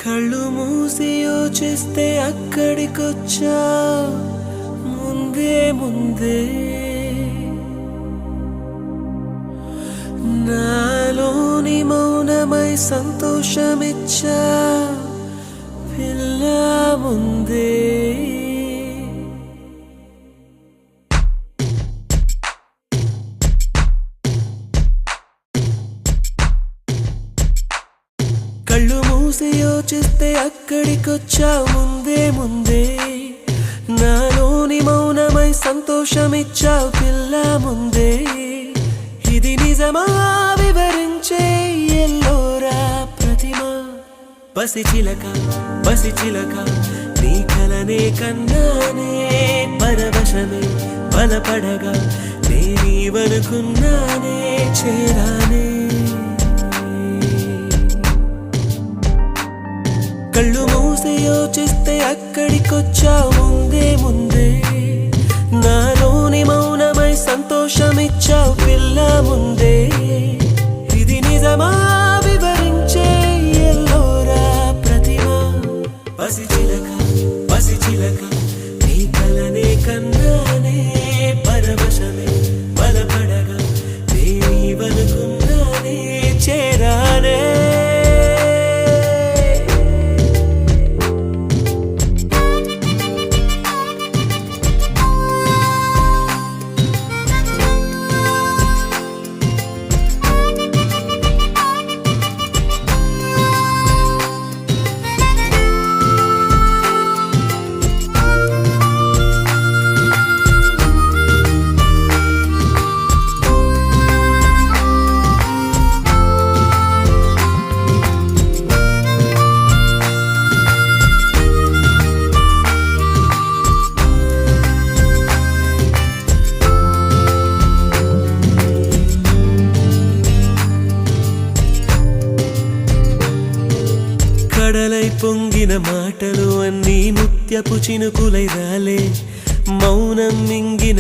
కళ్ళు మూసి యోచిస్తే అక్కడికొచ్చా ముందే ముందే నాలోని మౌనమై సంతోషమిచ్చా పిల్ల ముందే కళ్ళు మూసి యోచిస్తే అక్కడికొచ్చా ముందే ముందే నాలోని మౌనమై సంతోషమిచ్చావు పిల్ల ముందే ఇది నిజమా వివరించే ఎల్లోరా ప్రతిమ పసిచిలక పసిచిలక నీ కలనే కన్నానే పరవశమే బలపడగా నేనీవనుకున్నానే చేరానే కళ్ళు మూసి యోచిస్తే అక్కడికొచ్చావు ముందే ముందే నాలోని మౌనమై సంతోషమిచ్చావు పిల్ల ముందే ఇది నిజమా వివరించే ఎల్లోరా ప్రతిమ పసిచిలక పసిచిలక నీ కలనే కన్నానే పరవశమే బలపడగా నేనీవనుకున్నానే చేరానే కడలై పొంగిన మాటలు అన్నీ ముత్యపు చినుకులై రాలే మౌనం మింగిన